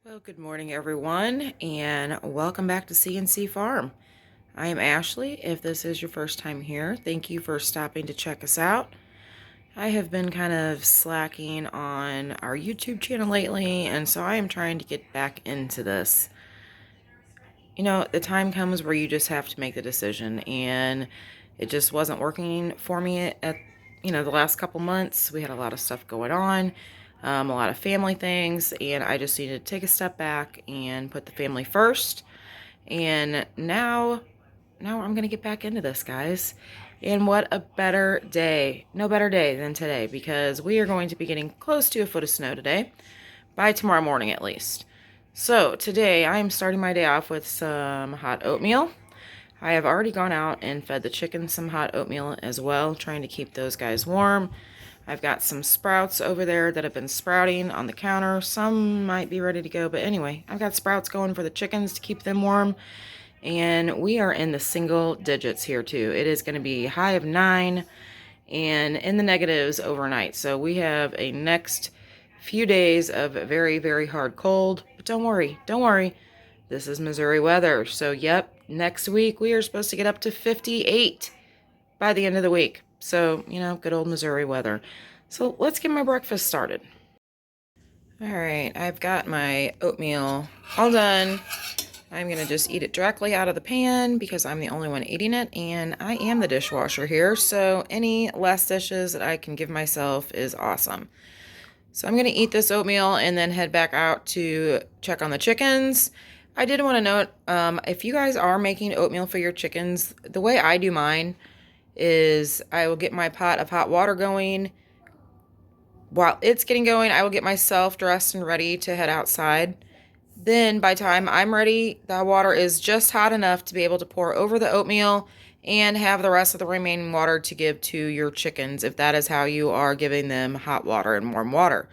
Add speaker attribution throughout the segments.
Speaker 1: Well, good morning, everyone, and welcome back to CNC Farm. I am Ashley. If this is your first time here, thank you for stopping to check us out. I have been kind of slacking on our YouTube channel lately, and so I am trying to get back into this. You know, the time comes where you just have to make the decision, and it just wasn't working for me at the last couple months. We had a lot of stuff going on, a lot of family things, and I just needed to take a step back and put the family first. And now I'm gonna get back into this, guys. And what a better day, no better day than today, because we are going to be getting close to a foot of snow today, by tomorrow morning at least. So today I am starting my day off with some hot oatmeal. I have already gone out and fed the chickens some hot oatmeal as well, trying to keep those guys warm. I've got some sprouts over there that have been sprouting on the counter. Some might be ready to go, but anyway, I've got sprouts going for the chickens to keep them warm. And we are in the single digits here too. It is going to be high of 9 and in the negatives overnight. So we have a next few days of very, very hard cold. But don't worry. This is Missouri weather. So yep, next week we are supposed to get up to 58 by the end of the week. So, good old Missouri weather. So let's get my breakfast started. All right, I've got my oatmeal all done. I'm going to just eat it directly out of the pan because I'm the only one eating it, and I am the dishwasher here, so any last dishes that I can give myself is awesome. So I'm going to eat this oatmeal and then head back out to check on the chickens. I did want to note, if you guys are making oatmeal for your chickens, the way I do mine is I will get my pot of hot water going. While it's getting going, I will get myself dressed and ready to head outside. Then by the time I'm ready, the water is just hot enough to be able to pour over the oatmeal and have the rest of the remaining water to give to your chickens if that is how you are giving them hot water and warm water.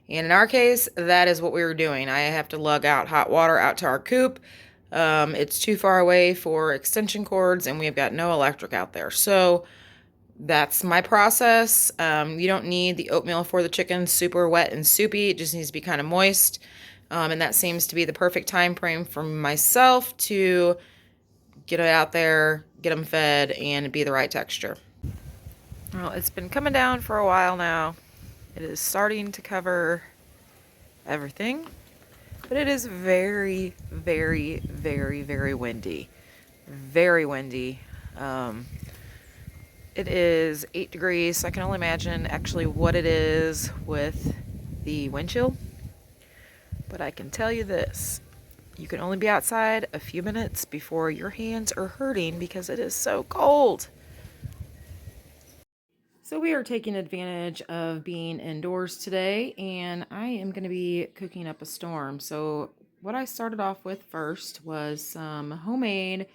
Speaker 1: And in our case, that is what we were doing. I have to lug out hot water out to our coop. It's too far away for extension cords, and we've got no electric out there. So that's my process. You don't need the oatmeal for the chickens super wet and soupy. It just needs to be kind of moist. And that seems to be the perfect time frame for myself to get it out there, get them fed, and be the right texture. Well, it's been coming down for a while now. It is starting to cover everything, but it is very, very, very, very windy. Very windy. It is 8 degrees, so I can only imagine actually what it is with the wind chill. But I can tell you this, you can only be outside a few minutes before your hands are hurting because it is so cold. So we are taking advantage of being indoors today, and I am going to be cooking up a storm. So what I started off with first was some homemade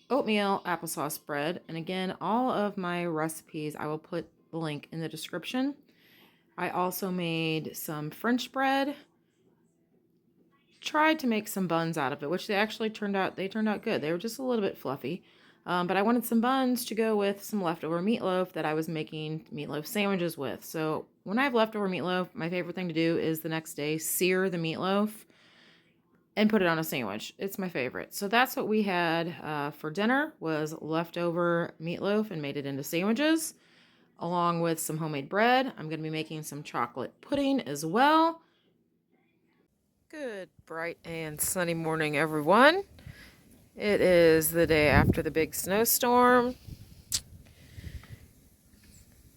Speaker 1: oatmeal applesauce bread. And again, all of my recipes, I will put the link in the description. I also made some French bread. Tried to make some buns out of it, which they turned out good. They were just a little bit fluffy. But I wanted some buns to go with some leftover meatloaf that I was making meatloaf sandwiches with. So when I have leftover meatloaf, my favorite thing to do is the next day sear the meatloaf and put it on a sandwich. It's my favorite. So that's what we had for dinner, was leftover meatloaf, and made it into sandwiches along with some homemade bread. I'm going to be making some chocolate pudding as well. Good bright and sunny morning, everyone. It is the day after the big snowstorm,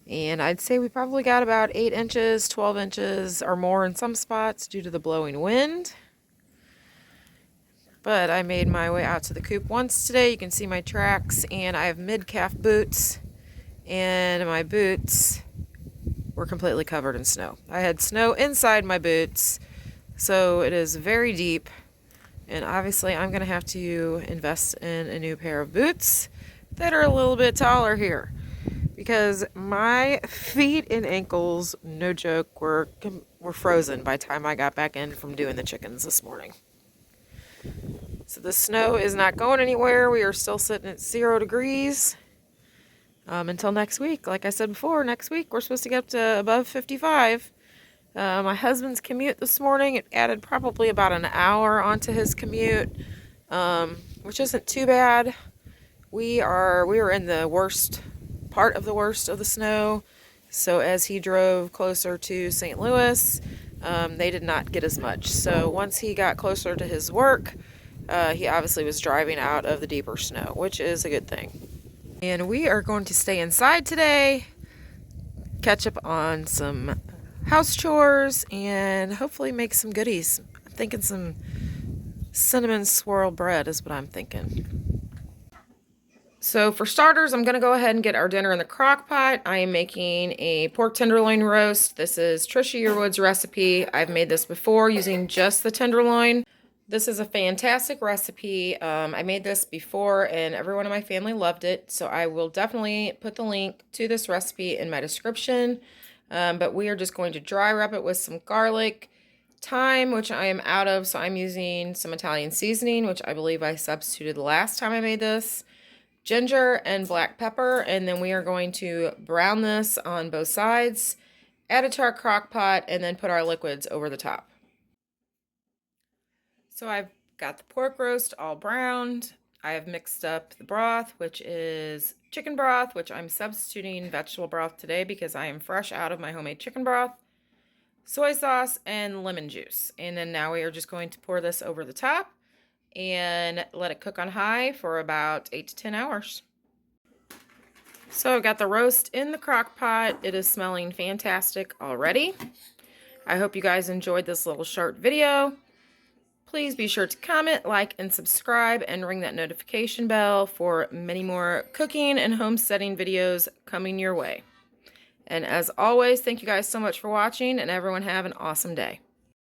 Speaker 1: and I'd say we probably got about 8 inches, 12 inches or more in some spots due to the blowing wind. But I made my way out to the coop once today. You can see my tracks, and I have mid-calf boots, and my boots were completely covered in snow. I had snow inside my boots, so it is very deep. And obviously I'm going to have to invest in a new pair of boots that are a little bit taller here, because my feet and ankles, no joke, were frozen by the time I got back in from doing the chickens this morning. So the snow is not going anywhere. We are still sitting at 0 degrees until next week. Like I said before, next week we're supposed to get up to above 55. My husband's commute this morning, it added probably about an hour onto his commute, which isn't too bad. We were in the worst part of the worst of the snow, so as he drove closer to St. Louis, they did not get as much. So once he got closer to his work, he obviously was driving out of the deeper snow, which is a good thing. And we are going to stay inside today, catch up on some house chores, and hopefully make some goodies. I'm thinking some cinnamon swirl bread is what I'm thinking. So for starters, I'm going to go ahead and get our dinner in the crock pot. I am making a pork tenderloin roast. This is Trisha Yearwoods' recipe. I've made this before using just the tenderloin. This is a fantastic recipe. I made this before and everyone in my family loved it. So I will definitely put the link to this recipe in my description. But we are just going to dry rub it with some garlic, thyme, which I am out of. So I'm using some Italian seasoning, which I believe I substituted the last time I made this. Ginger and black pepper, and then we are going to brown this on both sides, add it to our crock pot, and then put our liquids over the top. So I've got the pork roast all browned. I have mixed up the broth, which is chicken broth, which I'm substituting vegetable broth today because I am fresh out of my homemade chicken broth, soy sauce, and lemon juice. And then now we are just going to pour this over the top and let it cook on high for about 8 to 10 hours. So I've got the roast in the crock pot. It is smelling fantastic already. I hope you guys enjoyed this little short video. Please be sure to comment, like, and subscribe, and ring that notification bell for many more cooking and homesteading videos coming your way. And as always, thank you guys so much for watching, and everyone have an awesome day.